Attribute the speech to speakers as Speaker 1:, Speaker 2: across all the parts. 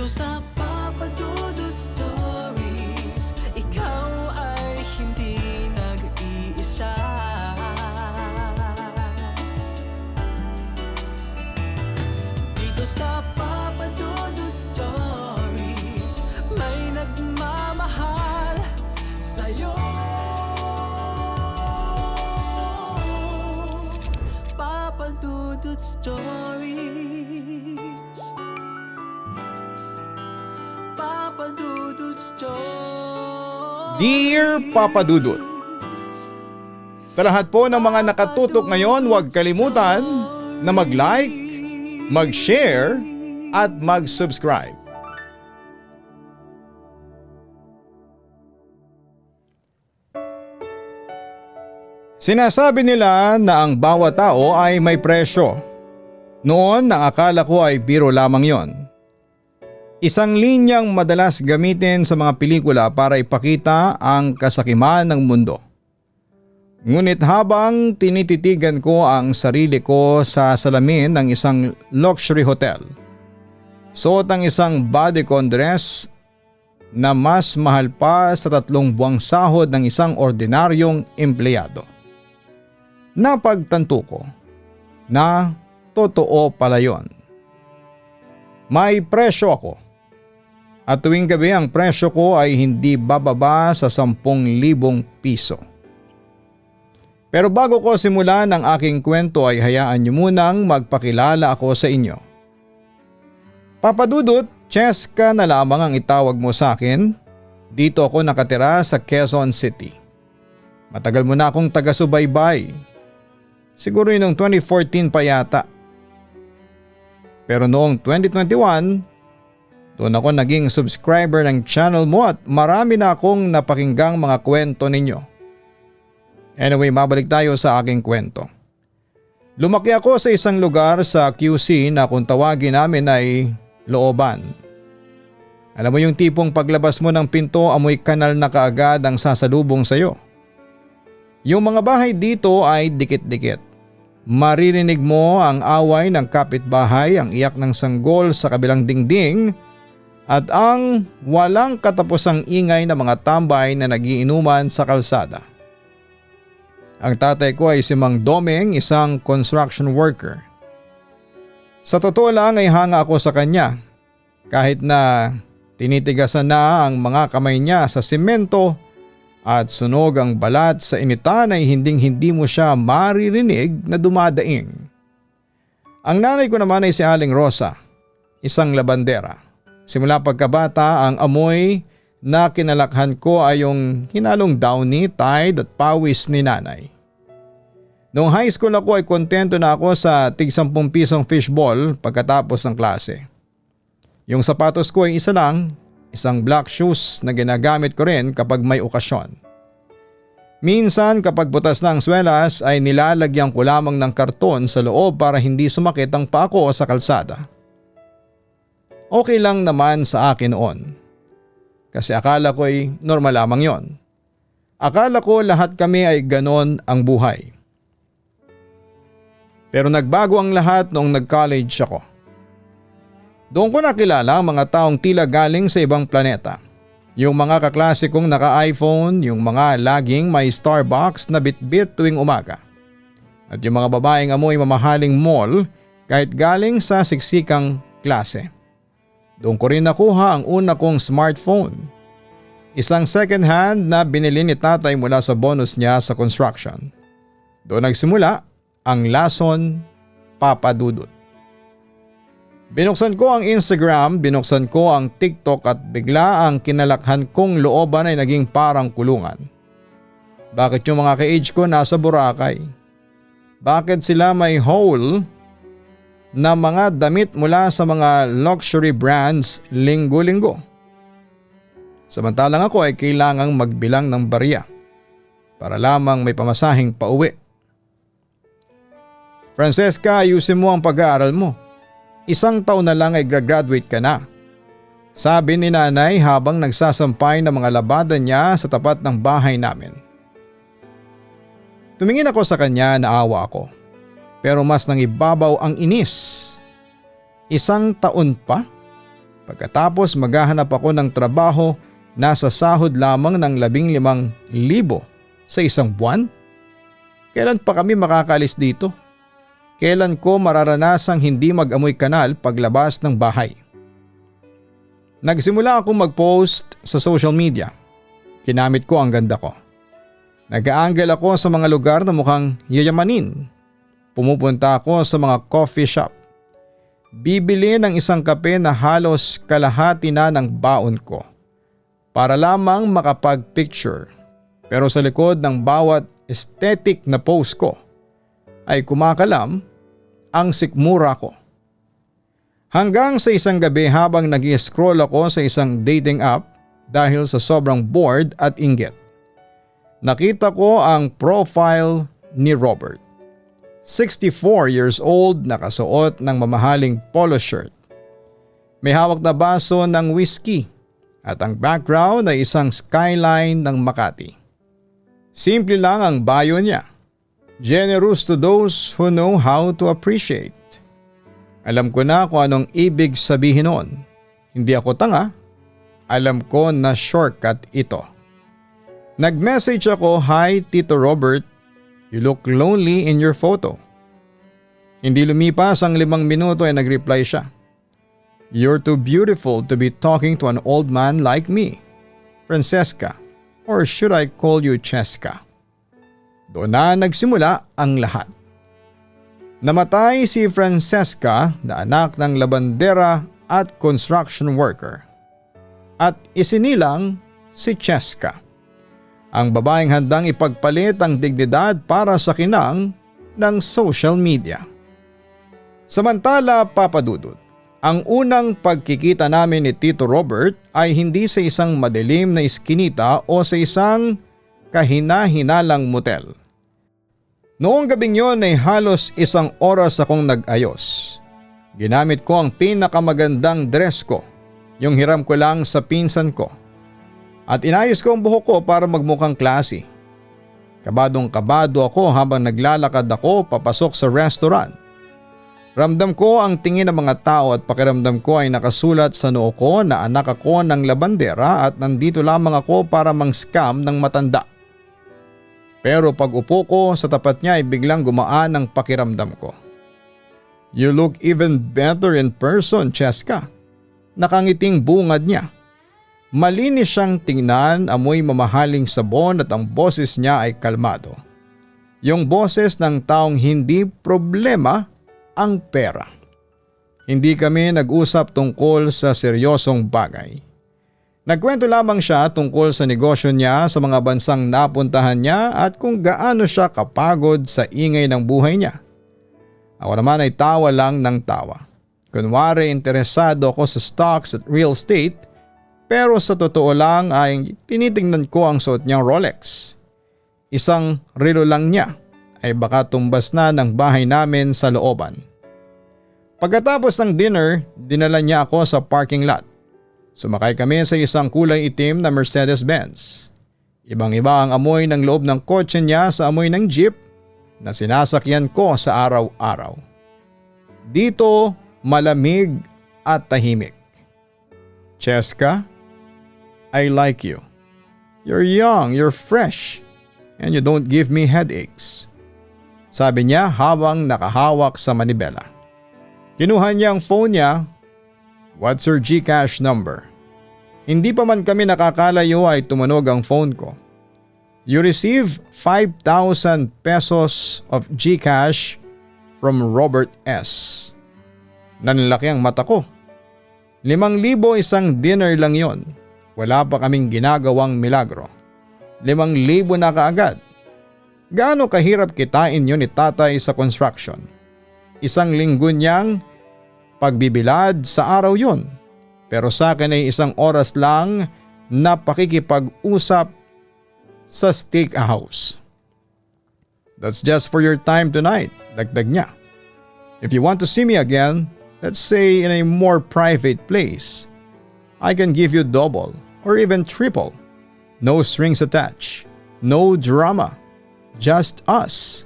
Speaker 1: Dito sa Papa Dudut Stories, ikaw ay hindi nag-iisa. Dito sa Papa Dudut Stories, may nagmamahal sa'yo. Papa Dudut Stories, Papa Dudut Stories.
Speaker 2: Dear Papa Dudut, sa lahat po ng mga nakatutok ngayon, huwag kalimutan na mag-like, mag-share at mag-subscribe. Sinasabi nila na ang bawat tao ay may presyo. Noon, ang akala ko ay biro lamang yon. Isang linyang madalas gamitin sa mga pelikula para ipakita ang kasakiman ng mundo. Ngunit habang tinititigan ko ang sarili ko sa salamin ng isang luxury hotel, suot ang isang bodycon dress na mas mahal pa sa 3 buwang sahod ng isang ordinaryong empleyado. Napagtanto ko na totoo pala yon. May presyo ako. At tuwing gabi ang presyo ko ay hindi bababa sa 10,000 piso. Pero bago ko simulan ang aking kwento ay hayaan niyo munang magpakilala ako sa inyo. Papa Dudut, Cheska na lamang ang itawag mo sa akin. Dito ako nakatira sa Quezon City. Matagal mo na akong taga-subaybay. Siguro noong 2014 pa yata. Pero noong 2021, doon ako naging subscriber ng channel mo at marami na akong napakinggang mga kwento ninyo. Anyway, mabalik tayo sa aking kwento. Lumaki ako sa isang lugar sa QC na kung tawagin namin ay looban. Alam mo yung tipong paglabas mo ng pinto, amoy kanal na kaagad ang sasalubong sayo. Yung mga bahay dito ay dikit-dikit. Maririnig mo ang away ng kapitbahay, ang iyak ng sanggol sa kabilang dingding at ang walang katapusang ingay ng mga tambay na nagiinuman sa kalsada. Ang tatay ko ay si Mang Domeng, isang construction worker. Sa totoo lang ay hanga ako sa kanya. Kahit na tinitigasan na ang mga kamay niya sa simento at sunog ang balat sa initan ay hinding-hindi mo siya maririnig na dumadaing. Ang nanay ko naman ay si Aling Rosa, isang labandera. Simula pagkabata, ang amoy na kinalakhan ko ay yung hinalong downy, tide at pawis ni nanay. Noong high school ako ay kontento na ako sa tig-10 pisong fishball pagkatapos ng klase. Yung sapatos ko ay isa lang, isang black shoes na ginagamit ko rin kapag may okasyon. Minsan kapag butas na ang swelas ay nilalagyan ko lamang ng karton sa loob para hindi sumakit ang paa ko sa kalsada. Okay lang naman sa akin noon. Kasi akala ko ay normal lamang yon. Akala ko lahat kami ay ganon ang buhay. Pero nagbago ang lahat noong nag-college ako. Doon ko nakilala ang mga taong tila galing sa ibang planeta. Yung mga kaklase kong naka-iPhone, yung mga laging may Starbucks na bitbit tuwing umaga. At yung mga babaeng amoy mamahaling mall kahit galing sa siksikang klase. Doon ko rin nakuha ang una kong smartphone. Isang second hand na binili ni tatay mula sa bonus niya sa construction. Doon nagsimula ang lason Papa Dudut. Binuksan ko ang Instagram, binuksan ko ang TikTok at bigla ang kinalakhan kong looban ay naging parang kulungan. Bakit yung mga ka-age ko nasa Boracay? Bakit sila may haul na mga damit mula sa mga luxury brands linggo-linggo? Samantalang ako ay kailangang magbilang ng barya para lamang may pamasahing pauwi. Francesca, ayusin mo ang pag-aaral mo. 1 taon na lang ay graduate ka na. Sabi ni nanay habang nagsasampay ng mga labada niya sa tapat ng bahay namin. Tumingin ako sa kanya, naawa ako. Pero mas nangibabaw ang inis. 1 taon pa? Pagkatapos maghahanap ako ng trabaho na sa sahod lamang ng 15,000 sa isang buwan? Kailan pa kami makakalis dito? Kailan ko mararanasang hindi mag-amoy kanal paglabas ng bahay? Nagsimula akong mag-post sa social media. Kinamit ko ang ganda ko. Nag-aanggel ako sa mga lugar na mukhang yayamanin. Pumupunta ako sa mga coffee shop. Bibili ng isang kape na halos kalahati na ng baon ko para lamang makapag-picture. Pero sa likod ng bawat aesthetic na post ko ay kumakalam ang sikmura ko. Hanggang sa isang gabi habang nag-scroll ako sa isang dating app dahil sa sobrang bored at inggit. Nakita ko ang profile ni Robert. 64 years old, nakasuot ng mamahaling polo shirt. May hawak na baso ng whiskey at ang background ay isang skyline ng Makati. Simple lang ang bio niya. Generous to those who know how to appreciate. Alam ko na kung anong ibig sabihin noon. Hindi ako tanga. Alam ko na shortcut ito. Nag-message ako, "Hi Tito Robert. You look lonely in your photo." Hindi lumipas ang 5 minuto ay nag-reply siya. "You're too beautiful to be talking to an old man like me. Francesca, or should I call you Cheska?" Doon na nagsimula ang lahat. Namatay si Francesca na anak ng labandera at construction worker. At isinilang si Cheska, ang babaeng handang ipagpalit ang dignidad para sa kinang ng social media. Samantala, Papa Dudut, ang unang pagkikita namin ni Tito Robert ay hindi sa isang madilim na iskinita o sa isang kahina-hinalang motel. Noong gabing yon ay halos 1 oras akong nag-ayos. Ginamit ko ang pinakamagandang dress ko, yung hiram ko lang sa pinsan ko. At inayos ko ang buhok ko para magmukhang classy. Kabadong-kabado ako habang naglalakad ako papasok sa restaurant. Ramdam ko ang tingin ng mga tao at pakiramdam ko ay nakasulat sa noo ko na anak ako ng labandera at nandito lamang ako para mang-scam ng matanda. Pero pag upo ko sa tapat niya ay biglang gumaan ang pakiramdam ko. "You look even better in person, Cheska." Nakangiting bungad niya. Malinis siyang tingnan, amoy mamahaling sabon at ang boses niya ay kalmado. Yung boses ng taong hindi problema ang pera. Hindi kami nag-usap tungkol sa seryosong bagay. Nagkwento lamang siya tungkol sa negosyo niya sa mga bansang napuntahan niya at kung gaano siya kapagod sa ingay ng buhay niya. Ako naman ay tawa lang ng tawa. Kunwari interesado ako sa stocks at real estate. Pero sa totoo lang ay tinitingnan ko ang suot niyang Rolex. Isang relo lang niya ay baka tumbas na ng bahay namin sa looban. Pagkatapos ng dinner, dinala niya ako sa parking lot. Sumakay kami sa isang kulay itim na Mercedes-Benz. Ibang-iba ang amoy ng loob ng kotse niya sa amoy ng jeep na sinasakyan ko sa araw-araw. Dito malamig at tahimik. "Cheska, I like you. You're young, you're fresh, and you don't give me headaches." Sabi niya habang nakahawak sa manibela. Kinuha niya ang phone niya. "What's your GCash number?" Hindi pa man kami nakakalayo ay tumunog ang phone ko. "You receive 5,000 pesos of GCash from Robert S." Nanlaki ang mata ko. 5,000 isang dinner lang yon. Wala pa kaming ginagawang milagro. 5,000 na kaagad. Gaano kahirap kitain yun ni tatay sa construction? 1 linggo niyang pagbibilad sa araw yon. Pero sa akin ay 1 oras lang na pakikipag-usap sa steakhouse. "That's just for your time tonight," dagdag niya. "If you want to see me again, let's say in a more private place, I can give you double or even triple. No strings attached. No drama. Just us."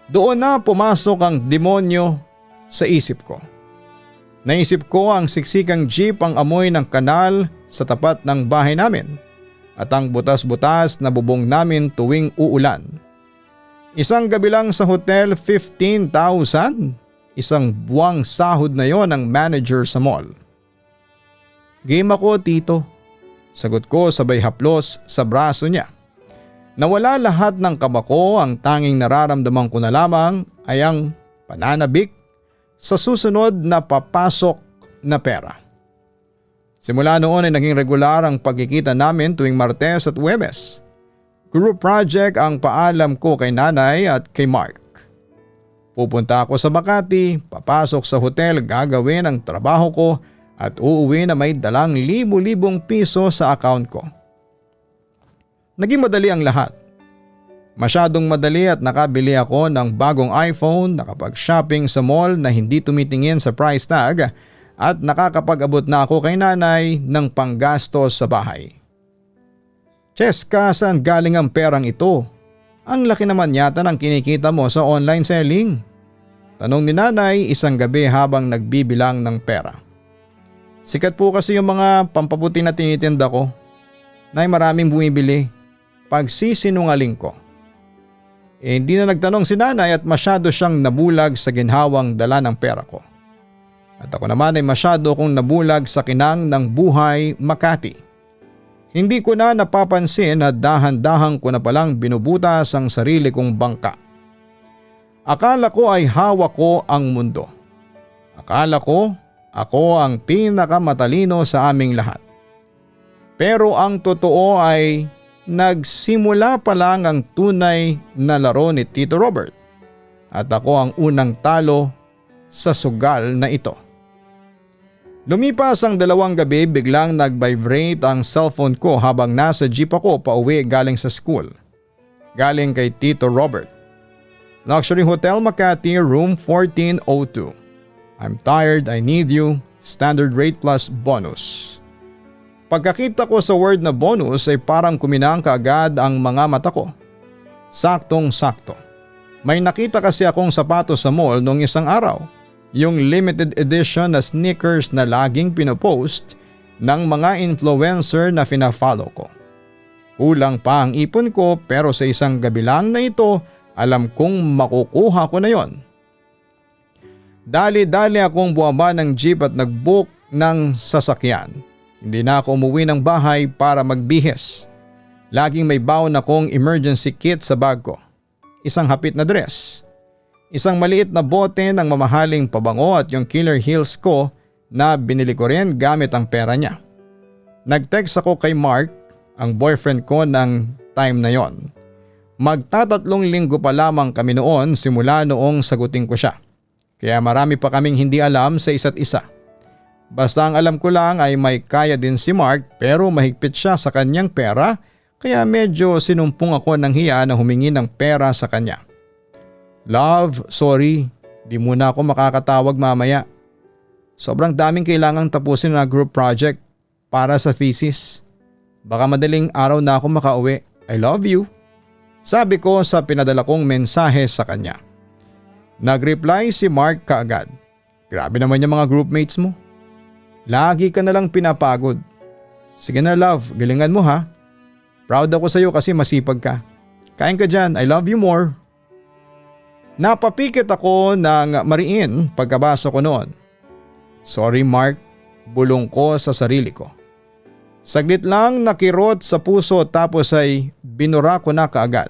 Speaker 2: Doon na pumasok ang demonyo sa isip ko. Naisip ko ang siksikang jeep ang amoy ng kanal sa tapat ng bahay namin at ang butas-butas na bubong namin tuwing uulan. Isang gabi lang sa hotel, 15,000. Isang buwang sahod na yon ng manager sa mall. Game ako, tito. Sagot ko sabay haplos sa braso niya. Nawala lahat ng kaba ko, ang tanging nararamdaman ko na lamang ay ang pananabik sa susunod na papasok na pera. Simula noon ay naging regular ang pagkikita namin tuwing Martes at Huwebes. Group project ang paalam ko kay nanay at kay Mark. Pupunta ako sa Makati, papasok sa hotel, gagawin ang trabaho ko at uuwi na may dalang libu-libong piso sa account ko. Naging madali ang lahat. Masyadong madali at nakabili ako ng bagong iPhone, nakapag-shopping sa mall na hindi tumitingin sa price tag at nakakapag-abot na ako kay nanay ng panggastos sa bahay. Cheska, saan galing ang perang ito? Ang laki naman yata ng kinikita mo sa online selling. Tanong ni nanay isang gabi habang nagbibilang ng pera. Sikat po kasi yung mga pampaputi na tinitinda ko. Nay, maraming bumibili. Pagsisinungaling ko. Hindi na nagtanong si nanay at masyado siyang nabulag sa ginhawang dala ng pera ko. At ako naman ay masyado kong nabulag sa kinang ng buhay Makati. Hindi ko na napapansin na dahan-dahan ko na palang binubutas ang sarili kong bangka. Akala ko ay hawak ko ang mundo. Akala ko ako ang pinakamatalino sa aming lahat. Pero ang totoo ay nagsimula pa lang ang tunay na laro ni Tito Robert at ako ang unang talo sa sugal na ito. Lumipas ang 2 gabi, biglang nag-vibrate ang cellphone ko habang nasa jeep ako pauwi galing sa school. Galing kay Tito Robert. Luxury Hotel Makati, room 1402. I'm tired, I need you, standard rate plus bonus. Pagkakita ko sa word na bonus ay parang kuminang kaagad ang mga mata ko. Saktong-sakto. May nakita kasi akong sapatos sa mall noong isang araw. Yung limited edition na sneakers na laging pinopost ng mga influencer na fina-follow ko. Kulang pa ang ipon ko pero sa isang gabi lang na ito alam kong makukuha ko na yon. Dali-dali akong bumaba ng jeep at nag-book ng sasakyan. Hindi na ako umuwi ng bahay para magbihis. Laging may baon akong emergency kit sa bag ko. Isang hapit na dress. Isang maliit na bote ng mamahaling pabango at yung Killer Heels ko na binili ko rin gamit ang pera niya. Nag-text ako kay Mark, ang boyfriend ko ng time na yon. Magtatatlong linggo pa lamang kami noon simula noong sagutin ko siya. Kaya marami pa kaming hindi alam sa isa't isa. Basta ang alam ko lang ay may kaya din si Mark pero mahigpit siya sa kanyang pera kaya medyo sinumpong ako ng hiya na humingi ng pera sa kanya. Love, sorry, di muna ako makakatawag mamaya. Sobrang daming kailangang tapusin na group project para sa thesis. Baka madaling araw na ako makauwi. I love you. Sabi ko sa pinadala kong mensahe sa kanya. Nag-reply si Mark kaagad. Grabe naman yung mga groupmates mo. Lagi ka na lang pinapagod. Sige na love, galingan mo ha. Proud ako sa iyo kasi masipag ka. Kain ka dyan, I love you more. Napapikit ako ng mariin pagkabasa ko noon. Sorry Mark, bulong ko sa sarili ko. Saglit lang nakirot sa puso tapos ay binura ko na kaagad.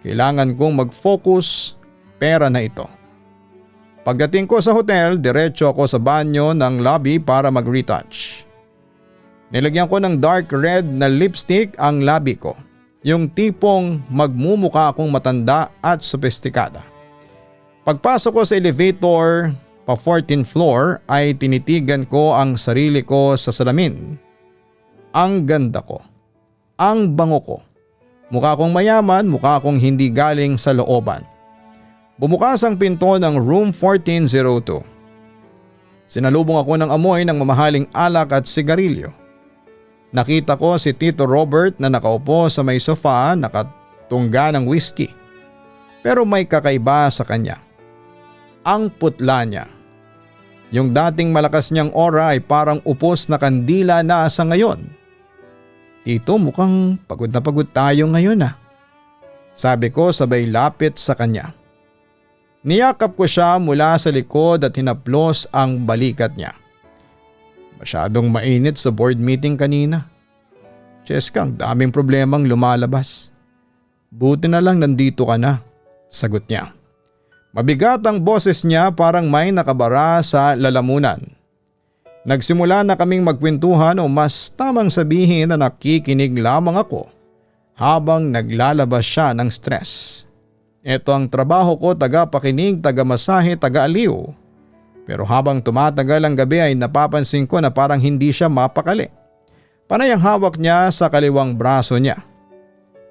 Speaker 2: Kailangan kong mag-focus, pera na ito. Pagdating ko sa hotel, diretso ako sa banyo ng lobby para mag-retouch. Nilagyan ko ng dark red na lipstick ang labi ko. Yung tipong magmumuka akong matanda at sophisticada. Pagpasok ko sa elevator pa 14th floor ay tinitigan ko ang sarili ko sa salamin. Ang ganda ko. Ang bango ko. Mukha akong mayaman, mukha akong hindi galing sa looban. Bumukas ang pinto ng room 1402. Sinalubong ako ng amoy ng mamahaling alak at sigarilyo. Nakita ko si Tito Robert na nakaupo sa may sofa nakatungga ng whiskey. Pero may kakaiba sa kanya. Ang putla niya. Yung dating malakas niyang aura ay parang upos na kandila na sa ngayon. Tito, mukhang pagod na pagod tayo ngayon ah. Sabi ko sabay lapit sa kanya. Niyakap ko siya mula sa likod at hinaplos ang balikat niya. Masyadong mainit sa board meeting kanina. Cheska, ang daming problemang lumalabas. Buti na lang nandito ka na, sagot niya. Mabigat ang boses niya parang may nakabara sa lalamunan. Nagsimula na kaming magkwentuhan o mas tamang sabihin na nakikinig lamang ako habang naglalabas siya ng stress. Ito ang trabaho ko, taga-pakinig, taga-masahe, taga-aliw. Pero habang tumatagal ang gabi ay napapansin ko na parang hindi siya mapakali. Panay ang hawak niya sa kaliwang braso niya.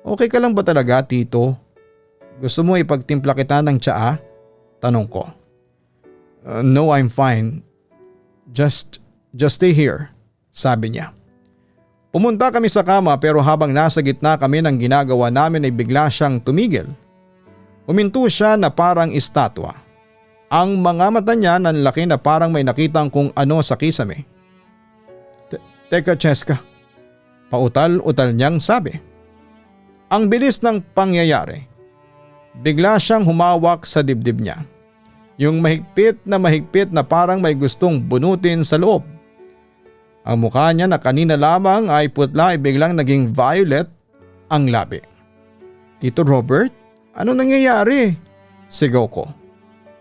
Speaker 2: Okay ka lang ba talaga, Tito? Gusto mo ipagtimpla kita ng tsaa? Tanong ko. No, I'm fine. Just stay here, sabi niya. Pumunta kami sa kama pero habang nasa gitna kami ng ginagawa namin ay bigla siyang tumigil. Huminto siya na parang estatwa. Ang mga mata niya nanlaki na parang may nakitang kung ano sa kisame. Teka Cheska, pautal-utal niyang sabi. Ang bilis ng pangyayari. Bigla siyang humawak sa dibdib niya. Yung mahigpit na parang may gustong bunutin sa loob. Ang mukha niya na kanina lamang ay putla ay biglang naging violet ang labi. Tito Robert, ano nangyayari? Sigaw ko.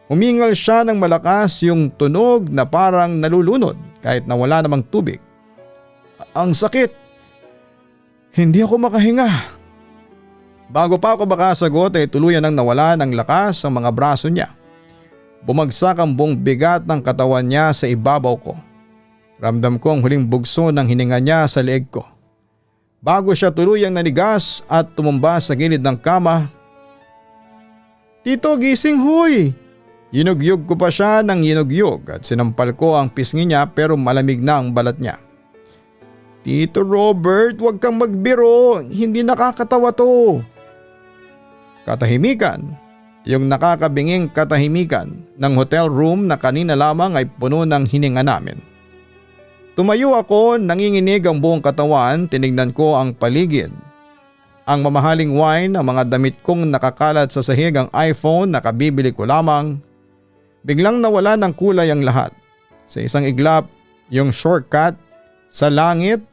Speaker 2: Humingal siya ng malakas, yung tunog na parang nalulunod kahit na wala namang tubig. Ang sakit. Hindi ako makahinga. Bago pa ako makasagot ay tuluyan nang nawala ng lakas ang mga braso niya. Bumagsak ang buong bigat ng katawan niya sa ibabaw ko. Ramdam ko ang huling bugso ng hininga niya sa leeg ko. Bago siya tuluyang nanigas at tumumba sa gilid ng kama. Tito, gising hoy! Yinugyug ko pa siya ng yinugyug at sinampal ko ang pisngi niya pero malamig na ang balat niya. Tito Robert, huwag kang magbiro, hindi nakakatawa to. Katahimikan, yung nakakabinging katahimikan ng hotel room na kanina lamang ay puno ng hininga namin. Tumayo ako, nanginginig ang buong katawan, tinignan ko ang paligid. Ang mamahaling wine, ang mga damit kong nakakalat sa sahig, ang iPhone na kabibili ko lamang. Biglang nawala ng kulay ang lahat. Sa isang iglap, yung shortcut sa langit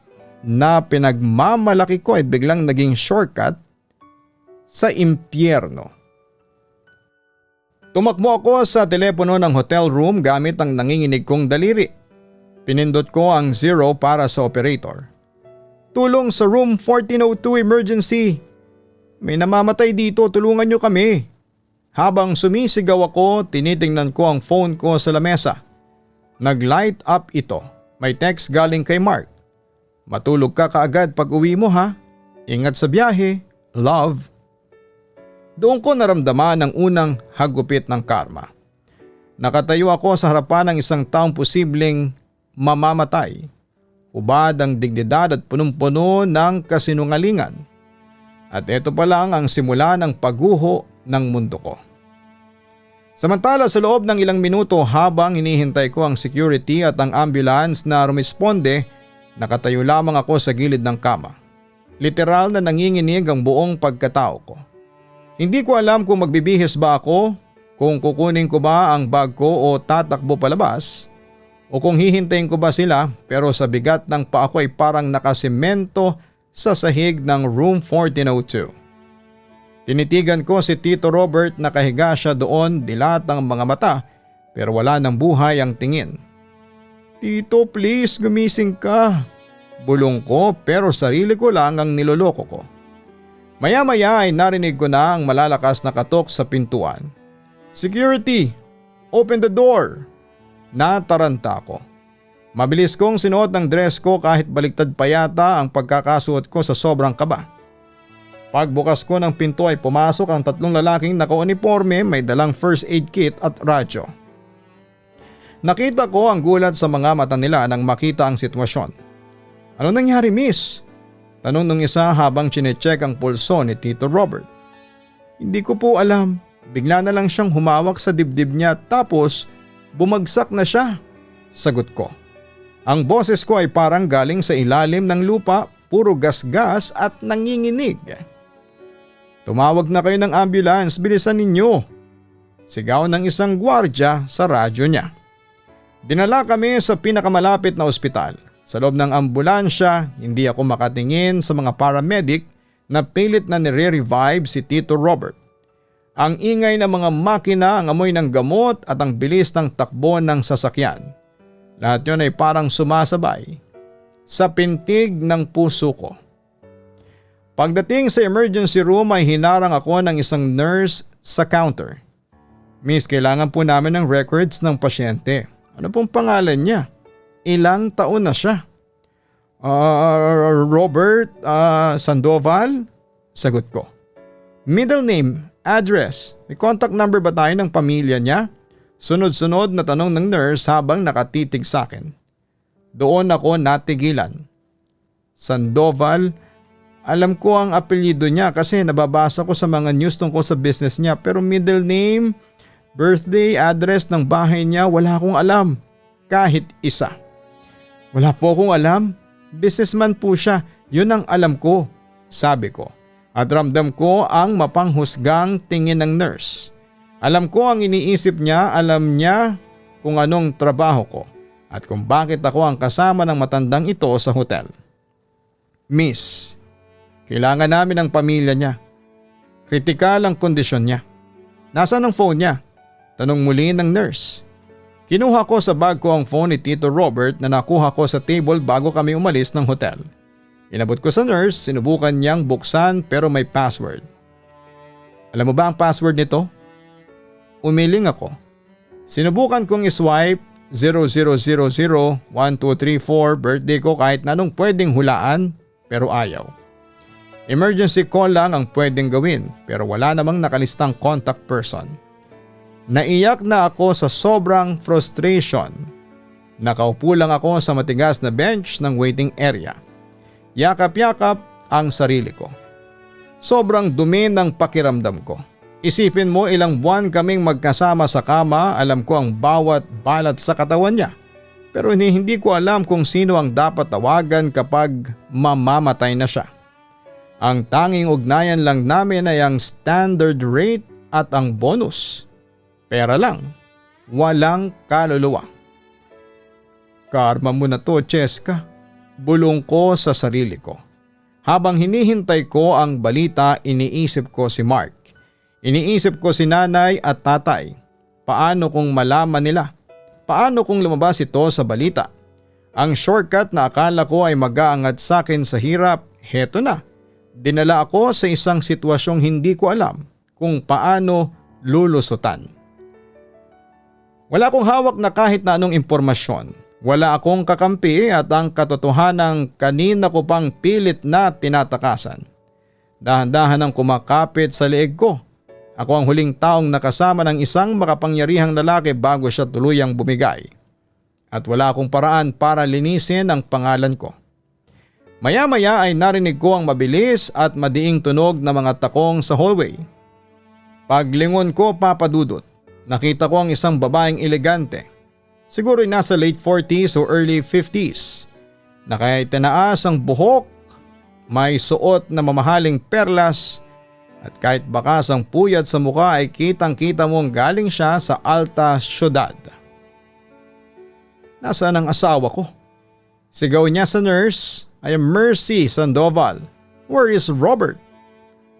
Speaker 2: na pinagmamalaki ko ay biglang naging shortcut sa impyerno. Tumakbo ako sa telepono ng hotel room gamit ang nanginginig kong daliri. Pinindot ko ang 0 para sa operator. Tulong sa room 1402 emergency. May namamatay dito, tulungan niyo kami. Habang sumisigaw ako, tinitingnan ko ang phone ko sa lamesa. Nag-light up ito. May text galing kay Mark. Matulog ka kaagad pag uwi mo ha. Ingat sa biyahe. Love. Doon ko naramdaman ang unang hagupit ng karma. Nakatayo ako sa harapan ng isang taong posibleng mamamatay. Hubad ang dignidad at punong-puno ng kasinungalingan. At ito pa lang ang simula ng pagguho ng mundo ko. Samantala sa loob ng ilang minuto habang hinihintay ko ang security at ang ambulance na rumisponde, nakatayo lamang ako sa gilid ng kama. Literal na nanginginig ang buong pagkatao ko. Hindi ko alam kung magbibihis ba ako, kung kukunin ko ba ang bag ko o tatakbo palabas, o kung hihintayin ko ba sila, pero sa bigat ng paa ko ay parang nakasemento sa sahig ng room 1402. Tinitigan ko si Tito Robert, nakahiga siya doon, dilat ang mga mata pero wala ng buhay ang tingin. Tito, please gumising ka. Bulong ko pero sarili ko lang ang niloloko ko. Maya-maya ay narinig ko na ang malalakas na katok sa pintuan. Security! Open the door! Nataranta ko. Mabilis kong sinuot ng dress ko kahit baliktad pa yata ang pagkakasuot ko sa sobrang kaba. Pagbukas ko ng pinto ay pumasok ang tatlong lalaking naka-uniforme, may dalang first aid kit at radyo. Nakita ko ang gulat sa mga mata nila nang makita ang sitwasyon. Ano nangyari, miss? Tanong ng isa habang chinecheck ang pulso ni Tito Robert. Hindi ko po alam. Bigla na lang siyang humawak sa dibdib niya tapos bumagsak na siya. Sagot ko. Ang boses ko ay parang galing sa ilalim ng lupa, puro gasgas at nanginginig. Tumawag na kayo ng ambulance, bilisan ninyo. Sigaw ng isang gwardya sa radyo niya. Dinala kami sa pinakamalapit na ospital. Sa loob ng ambulansya, hindi ako makatingin sa mga paramedic na pilit na nire-revive si Tito Robert. Ang ingay ng mga makina, ang amoy ng gamot at ang bilis ng takbo ng sasakyan. Lahat yun ay parang sumasabay sa pintig ng puso ko. Pagdating sa emergency room ay hinarang ako ng isang nurse sa counter. Miss, kailangan po namin ng records ng pasyente. Ano pong pangalan niya? Ilang taon na siya? Robert Sandoval? Sagot ko. Middle name, address, may contact number ba tayo ng pamilya niya? Sunod-sunod na tanong ng nurse habang nakatitig sa akin. Doon ako natigilan. Sandoval, alam ko ang apelyido niya kasi nababasa ko sa mga news tungkol sa business niya, pero middle name, birthday, address ng bahay niya, wala akong alam. Kahit isa. Wala po akong alam. Businessman po siya, yun ang alam ko, sabi ko. At ramdam ko ang mapanghusgang tingin ng nurse. Alam ko ang iniisip niya, alam niya kung anong trabaho ko at kung bakit ako ang kasama ng matandang ito sa hotel. Miss, kailangan namin ang pamilya niya. Kritikal ang kondisyon niya. Nasaan ang phone niya? Tanong muli ng nurse. Kinuha ko sa bag ko ang phone ni Tito Robert na nakuha ko sa table bago kami umalis ng hotel. Inabot ko sa nurse, sinubukan niyang buksan pero may password. Alam mo ba ang password nito? Umiling ako. Sinubukan kong iswipe 00001234 birthday ko kahit na anong pwedeng hulaan pero ayaw. Emergency call lang ang pwedeng gawin pero wala namang nakalistang contact person. Naiyak na ako sa sobrang frustration. Nakaupo lang ako sa matigas na bench ng waiting area. Yakap-yakap ang sarili ko. Sobrang dumi ng pakiramdam ko. Isipin mo ilang buwan kaming magkasama sa kama, alam ko ang bawat balat sa katawan niya. Pero hindi ko alam kung sino ang dapat tawagan kapag mamamatay na siya. Ang tanging ugnayan lang namin ay ang standard rate at ang bonus. Pera lang, walang kaluluwa. Karma mo na to, Cheska. Bulong ko sa sarili ko. Habang hinihintay ko ang balita, iniisip ko si Mark. Iniisip ko si nanay at tatay. Paano kung malaman nila? Paano kung lumabas ito sa balita? Ang shortcut na akala ko ay mag-aangat sa akin sa hirap, heto na. Dinala ako sa isang sitwasyong hindi ko alam kung paano lulusutan. Wala akong hawak na kahit na anong impormasyon. Wala akong kakampi at ang katotohanan kanina ko pang pilit na tinatakasan. Dahan-dahan ang kumakapit sa leeg ko. Ako ang huling taong nakasama ng isang makapangyarihang lalaki bago siya tuluyang bumigay. At wala akong paraan para linisin ang pangalan ko. Maya-maya ay narinig ko ang mabilis at madiing tunog na mga takong sa hallway. Paglingon ko, papadudot, nakita ko ang isang babaeng elegante. Siguro'y nasa late 40s o early 50s. Nakaitinaas ang buhok, may suot na mamahaling perlas at kahit bakas ang puyat sa mukha ay kitang-kita mong galing siya sa alta syudad. Nasaan ang asawa ko? Sigaw niya sa nurse, I am Mercy Sandoval. Where is Robert?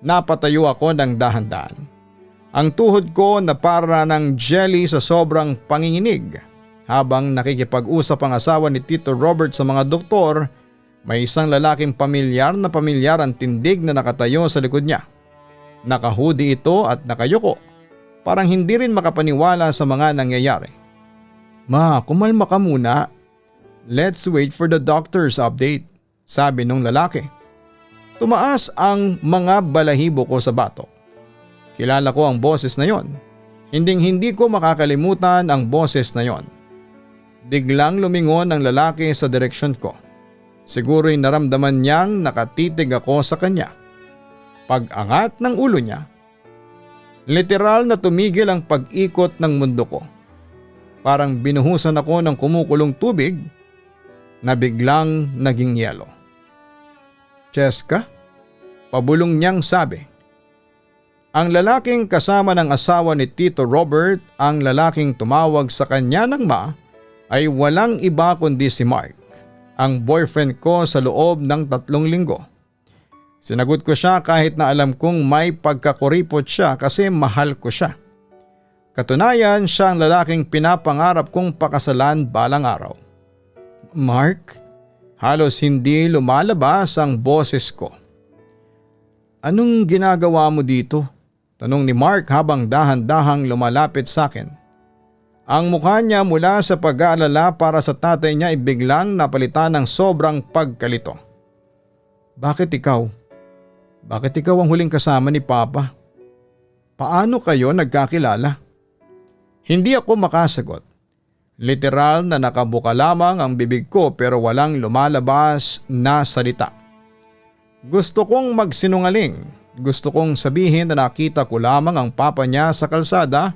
Speaker 2: Napatayo ako ng dahan-dahan. Ang tuhod ko na para ng jelly sa sobrang panginginig. Habang nakikipag-usap ang asawa ni Tito Robert sa mga doktor, may isang lalaking pamilyar ang tindig na nakatayo sa likod niya. Nakahudi ito at nakayuko. Parang hindi rin makapaniwala sa mga nangyayari. Ma, kumalma ka muna. Let's wait for the doctor's update, sabi nung lalaki. Tumaas ang mga balahibo ko sa batok. Kilala ko ang boses na yon. Hinding-hindi ko makakalimutan ang boses na yon. Biglang lumingon ang lalaki sa direksyon ko. Siguro'y naramdaman niyang nakatitig ako sa kanya. Pag-angat ng ulo niya, literal na tumigil ang pag-ikot ng mundo ko. parang binuhusan ako ng kumukulong tubig na biglang naging yelo. Cheska, pabulong niyang sabi. Ang lalaking kasama ng asawa ni Tito Robert, ang lalaking tumawag sa kanya ng ma, ay walang iba kundi si Mark, ang boyfriend ko sa loob ng 3 linggo. Sinagot ko siya kahit na alam kong may pagkakuripot siya kasi mahal ko siya. Katunayan, siya ang lalaking pinapangarap kong pakasalan balang araw. Mark? Halos hindi lumalabas ang boses ko. Anong ginagawa mo dito? Tanong ni Mark habang dahan-dahang lumalapit sa akin. Ang mukha niya mula sa pag-aalala para sa tatay niya ay biglang napalitan ng sobrang pagkalito. Bakit ikaw? Bakit ikaw ang huling kasama ni Papa? Paano kayo nagkakilala? Hindi ako makasagot. Literal na nakabuka lamang ang bibig ko pero walang lumalabas na salita. Gusto kong magsinungaling. Gusto kong sabihin na nakita ko lamang ang papa niya sa kalsada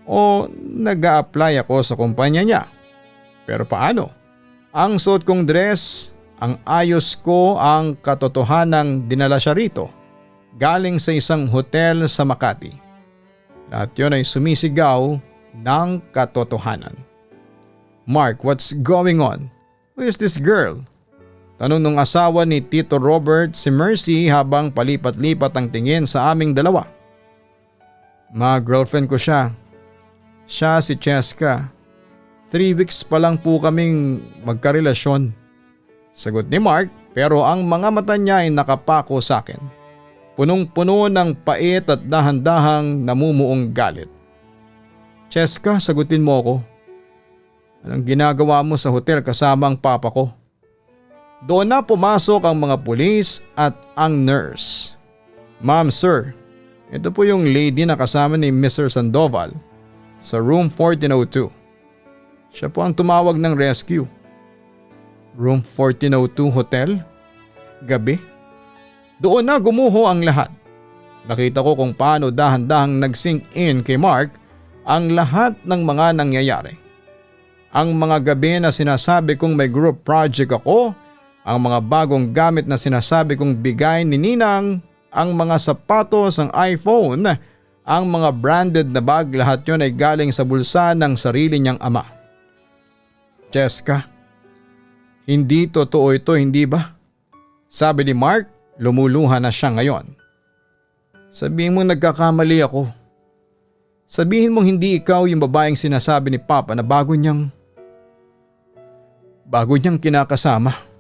Speaker 2: o nag-a-apply ako sa kumpanya niya. Pero paano? Ang suot kong dress, ang ayos ko, ang katotohanang dinala siya rito galing sa isang hotel sa Makati. Lahat yun ay sumisigaw ng katotohanan. Mark, what's going on? Who is this girl? Tanong nung asawa ni Tito Robert si Mercy habang palipat-lipat ang tingin sa aming dalawa. Girlfriend ko siya. Siya si Cheska. 3 weeks pa lang po kaming magkarelasyon. Sagot ni Mark pero ang mga mata niya ay nakapako sa akin. Punong-puno ng pait at dahan-dahang namumuong galit. Cheska, sagutin mo ako. Anong ginagawa mo sa hotel kasama ang papa ko? Doon na pumasok ang mga pulis at ang nurse. Ma'am, sir, ito po yung lady na kasama ni Mr. Sandoval sa room 1402. Siya po ang tumawag ng rescue. Room 1402 hotel? Gabi? Doon na gumuho ang lahat. Nakita ko kung paano dahan-dahang nag-sink in kay Mark ang lahat ng mga nangyayari. Ang mga gabi na sinasabi kong may group project ako, ang mga bagong gamit na sinasabi kong bigay ni Ninang, ang mga sapatos, ang iPhone, ang mga branded na bag, lahat yun ay galing sa bulsa ng sarili niyang ama. Cheska, hindi totoo ito, hindi ba? Sabi ni Mark, lumuluha na siya ngayon. Sabihin mo nagkakamali ako. Sabihin mong hindi ikaw yung babaeng sinasabi ni Papa na bago niyang kinakasama.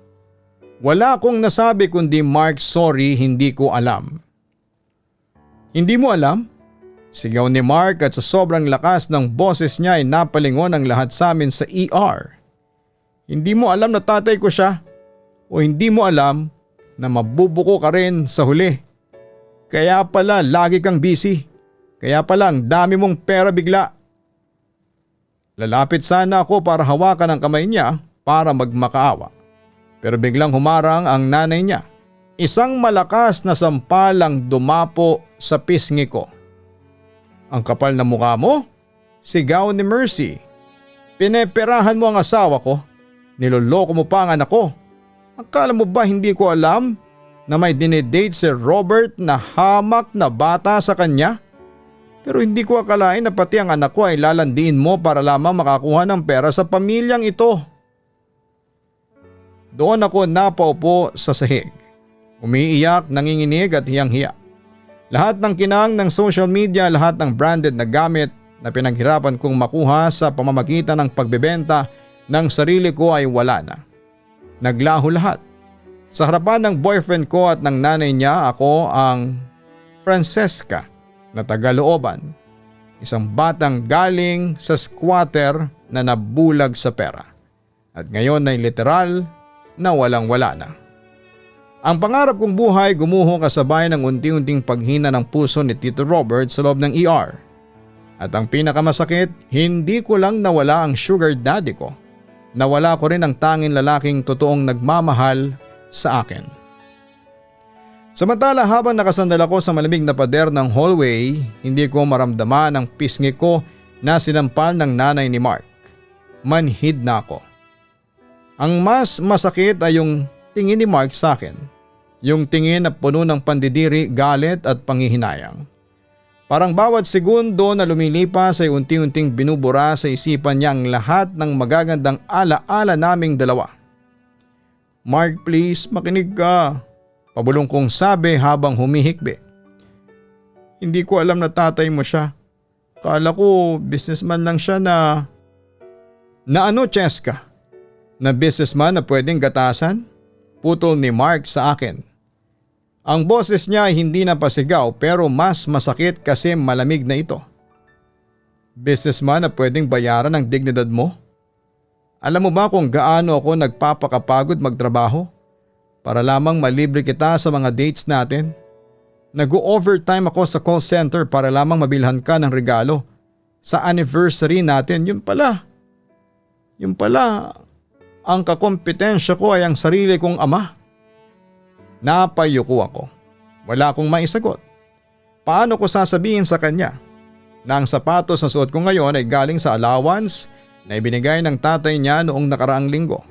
Speaker 2: Wala akong nasabi kundi Mark, sorry, hindi ko alam. Hindi mo alam? Sigaw ni Mark at sa sobrang lakas ng boses niya ay napalingon ang lahat sa amin sa ER. Hindi mo alam na tatay ko siya? O hindi mo alam na mabubuko ka rin sa huli? Kaya pala lagi kang busy. Kaya pala ang dami mong pera bigla. Lalapit sana ako para hawakan ang kamay niya para magmakaawa. Pero biglang humarang ang nanay niya. Isang malakas na sampal ang dumapo sa pisngi ko. Ang kapal na mukha mo? Sigaw ni Mercy. Pineperahan mo ang asawa ko. Niloloko mo pa ang anak ko. Akala mo ba hindi ko alam na may dinedate si Robert na hamak na bata sa kanya? Pero hindi ko akalain na pati ang anak ko ay lalandiin mo para lamang makakuha ng pera sa pamilyang ito. Doon ako napaupo sa sahig. Umiiyak, nanginginig at hiyang-hiya. Lahat ng kinang ng social media, lahat ng branded na gamit na pinaghirapan kong makuha sa pamamagitan ng pagbebenta ng sarili ko ay wala na. Naglaho lahat. Sa harapan ng boyfriend ko at ng nanay niya, ako ang Francesca na tagalooban. Isang batang galing sa squatter na nabulag sa pera. At ngayon ay literal na walang-wala na. Ang pangarap kong buhay gumuho kasabay ng unti-unting paghina ng puso ni Tito Robert sa loob ng ER. At ang pinakamasakit, hindi ko lang nawala ang sugar daddy ko. Nawala ko rin ang tanging lalaking totoong nagmamahal sa akin. Samantala habang nakasandal ako sa malamig na pader ng hallway, hindi ko maramdaman ang pisngi ko na sinampal ng nanay ni Mark. manhid na ako. Ang mas masakit ay yung tingin ni Mark sa akin. Yung tingin na puno ng pandidiri, galit at panghihinayang. Parang bawat segundo na lumilipas ay unti-unting binubura sa isipan niya ang lahat ng magagandang ala-ala naming dalawa. "Mark, please, makinig ka," pabulong kong sabi habang humihikbi. "Hindi ko alam na tatay mo siya. Kala ko businessman lang siya na..." "Na ano, Cheska? Na businessman na pwedeng gatasan?" Putol ni Mark sa akin. Ang boses niya ay hindi na pasigaw pero mas masakit kasi malamig na ito. "Businessman na pwedeng bayaran ang dignidad mo? Alam mo ba kung gaano ako nagpapakapagod magtrabaho para lamang malibre kita sa mga dates natin? Nag-overtime ako sa call center para lamang mabilhan ka ng regalo sa anniversary natin. Yun pala, ang kakompetensya ko ay ang sarili kong ama." Napayuko ako. Wala akong maisagot. Paano ko sasabihin sa kanya na ang sapatos na suot ko ngayon ay galing sa allowance na ibinigay ng tatay niya noong nakaraang linggo?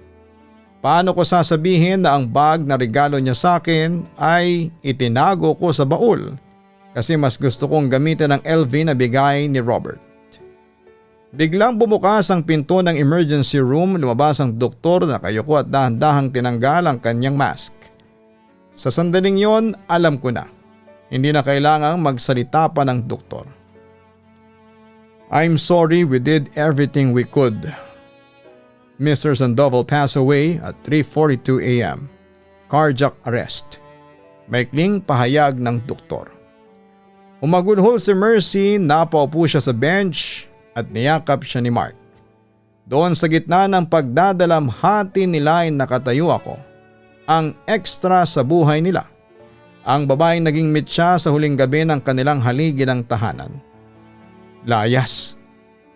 Speaker 2: Paano ko sasabihin na ang bag na regalo niya sa akin ay itinago ko sa baul kasi mas gusto kong gamitin ang LV na bigay ni Robert? Biglang bumukas ang pinto ng emergency room, lumabas ang doktor na kayuko at dahan-dahang tinanggal ang kanyang mask. Sa sandaling yon, alam ko na, hindi na kailangang magsalita pa ng doktor. "I'm sorry, we did everything we could. Mr. Sandoval passed away at 3:42 a.m. Cardiac arrest." Maikling pahayag ng doktor. Umagulhol si Mercy, napaupo siya sa bench at niyakap siya ni Mark. Doon sa gitna ng pagdadalamhati nila ay nakatayo ako. Ang ekstra sa buhay nila. Ang babaeng naging mitya sa huling gabi ng kanilang haligi ng tahanan. "Layas,"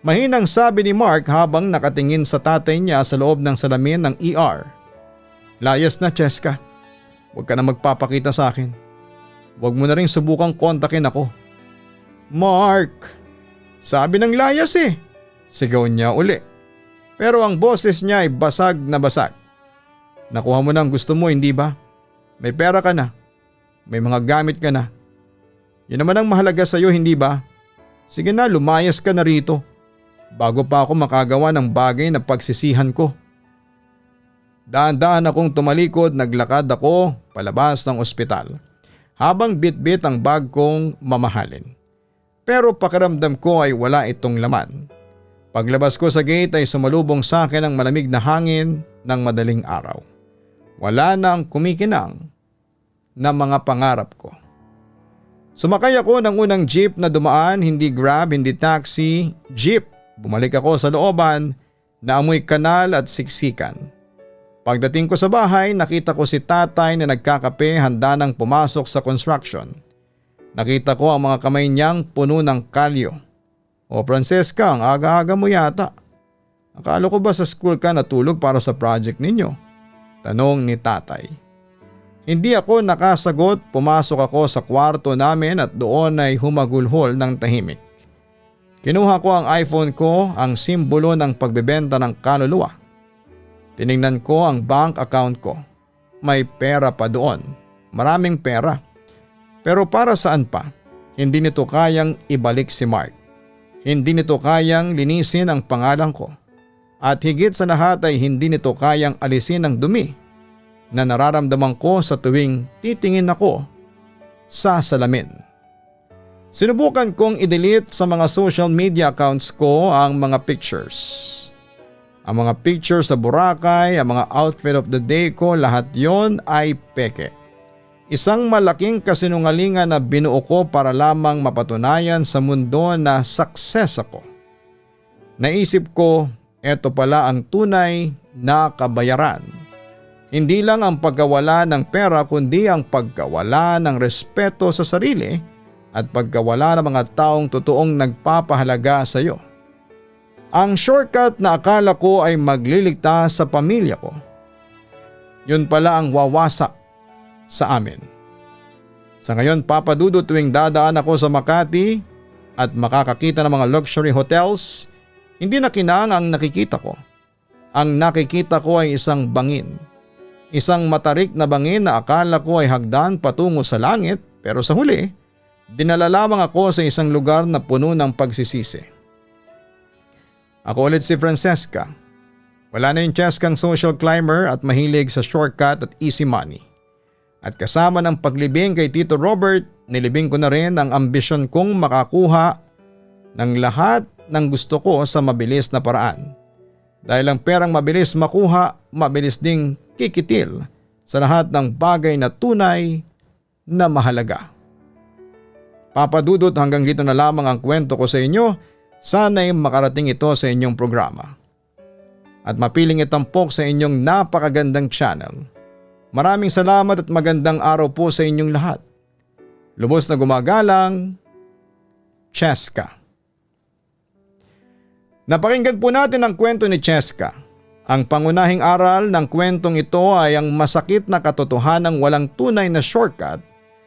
Speaker 2: mahinang sabi ni Mark habang nakatingin sa tatay niya sa loob ng salamin ng ER. "Layas na, Cheska. Huwag ka na magpapakita sa akin. Huwag mo na rin subukang kontakin ako." "Mark, sabi ng layas eh," sigaw niya uli. Pero ang boses niya ay basag na basag. "Nakuha mo na ang gusto mo, hindi ba? May pera ka na. May mga gamit ka na. Yun naman ang mahalaga sa iyo, hindi ba? Sige na, lumayas ka na rito bago pa ako makagawa ng bagay na pagsisihan ko." Dahan-dahan akong tumalikod, naglakad ako palabas ng ospital habang bitbit ang bag kong mamahalin. Pero pakiramdam ko ay wala itong laman. Paglabas ko sa gate ay sumalubong sa akin ang malamig na hangin ng madaling araw. Wala na ang kumikinang na mga pangarap ko. Sumakay ako ng unang jeep na dumaan, hindi grab, hindi taxi, jeep. Bumalik ako sa looban na amoy kanal at siksikan. Pagdating ko sa bahay, nakita ko si tatay na nagkakape, handa nang pumasok sa construction. Nakita ko ang mga kamay niyang puno ng kalyo. "O Francesca, ang aga-aga mo yata. Akala ko ba sa school ka natulog para sa project ninyo?" tanong ni tatay. Hindi ako nakasagot, pumasok ako sa kwarto namin at doon ay humagulhol ng tahimik. Kinuha ko ang iPhone ko, ang simbolo ng pagbebenta ng kaluluwa. Tiningnan ko ang bank account ko. May pera pa doon, maraming pera. Pero para saan pa? Hindi nito kayang ibalik si Mark. Hindi nito kayang linisin ang pangalan ko. At higit sa lahat ay hindi nito kayang alisin ang dumi na nararamdaman ko sa tuwing titingin ako sa salamin. Sinubukan kong i-delete sa mga social media accounts ko ang mga pictures. Ang mga pictures sa Boracay, ang mga outfit of the day ko, lahat yon ay peke. Isang malaking kasinungalingan na binuo ko para lamang mapatunayan sa mundo na success ako. Naisip ko, eto pala ang tunay na kabayaran. Hindi lang ang pagkawala ng pera kundi ang pagkawala ng respeto sa sarili at pagkawala ng mga taong totoong nagpapahalaga sa iyo. Ang shortcut na akala ko ay magliligtas sa pamilya ko. Yun pala ang wawasak sa amin. Sa ngayon, Papa Dudut, tuwing dadaan ako sa Makati at makakakita ng mga luxury hotels, Hindi na kinang ang nakikita ko. Ang nakikita ko ay isang bangin. Isang matarik na bangin na akala ko ay hagdan patungo sa langit, pero sa huli, dinala lamang ako sa isang lugar na puno ng pagsisisi. Ako ulit si Francesca. Wala na yung Cheskang social climber at mahilig sa shortcut at easy money. At kasama ng paglibing kay Tito Robert, nilibing ko na rin ang ambisyon kong makakuha ng lahat ng gusto ko sa mabilis na paraan. Dahil ang perang mabilis makuha, mabilis ding kikitil sa lahat ng bagay na tunay na mahalaga. Papadudot, hanggang dito na lamang ang kwento ko sa inyo. Sana'y makarating ito sa inyong programa. At mapiling itampok sa inyong napakagandang channel. Maraming salamat at magandang araw po sa inyong lahat. Lubos na gumagalang, Cheska. Napakinggan po natin ang kwento ni Cheska. Ang pangunahing aral ng kwentong ito ay ang masakit na katotohanang walang tunay na shortcut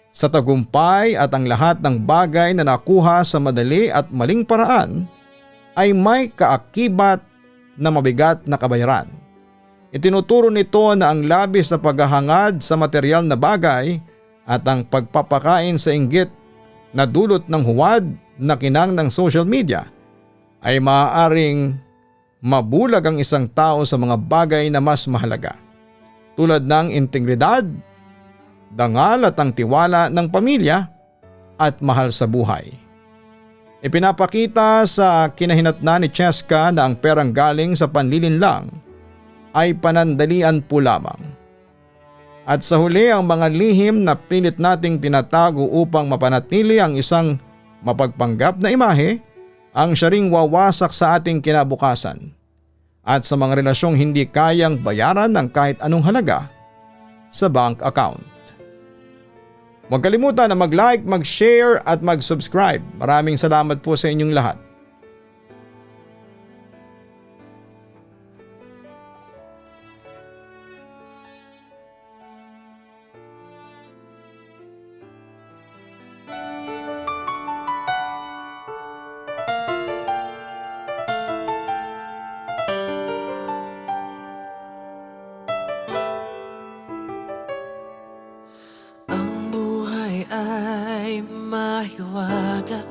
Speaker 2: sa tagumpay, at ang lahat ng bagay na nakuha sa madali at maling paraan ay may kaakibat na mabigat na kabayaran. Itinuturo nito na ang labis na paghahangad sa material na bagay at ang pagpapakain sa inggit na dulot ng huwad na kinang ng social media ay maaaring mabulag ang isang tao sa mga bagay na mas mahalaga, tulad ng integridad, dangal at ang tiwala ng pamilya at mahal sa buhay. Ipinapakita sa kinahinatnan ni Cheska na ang perang galing sa panlilinlang ay panandalian po lamang. At sa huli, ang mga lihim na pilit nating tinatago upang mapanatili ang isang mapagpanggap na imahe ang siya ring wawasak sa ating kinabukasan at sa mga relasyong hindi kayang bayaran ng kahit anong halaga sa bank account. Huwag kalimutan na mag-like, mag-share at mag-subscribe. Maraming salamat po sa inyong lahat.
Speaker 1: Ang buhay ay mahiwaga,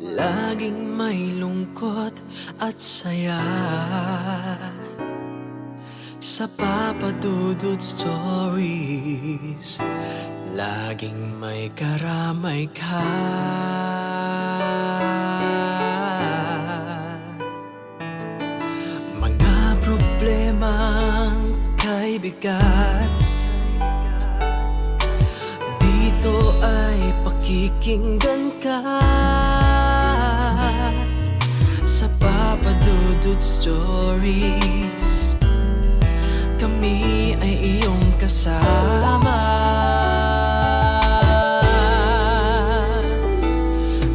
Speaker 1: laging may lungkot at saya. Sa Papa Dudut Stories, laging may karamay ka. Mga problemang kay bigat, dito ay pakikinggan ka. Sa Papa Dudut Stories, kami ay iyong kasama.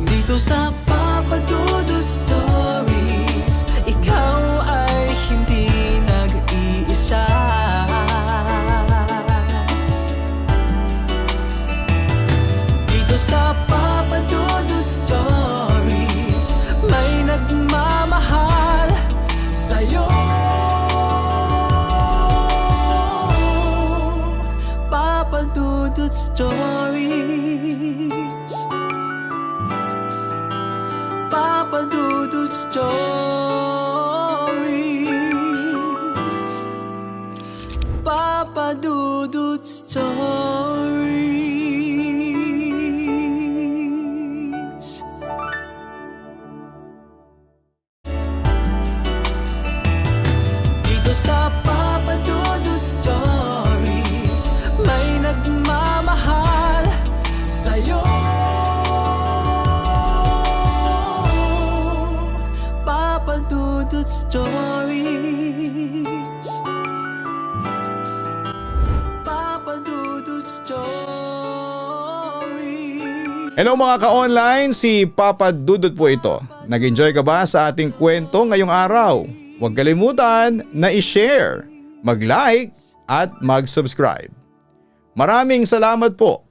Speaker 1: Dito sa Papa Dudut Stories, ikaw ay hindi nag-iisa. Dito sa Papa Dudut Stories, may nagmamahal sa'yo. Papa Dudut Stories, Papa Dudut Stories, Papa Dudut Stories. Dito sa Papa Dudut Stories, may nagmamahal sa'yo. Papa Dudut Stories, Papa Dudut Stories.
Speaker 2: Hello mga ka-online, si Papa Dudut po ito. Nag-enjoy ka ba sa ating kwento ngayong araw? Huwag kalimutan na i-share, mag-like at mag-subscribe. Maraming salamat po.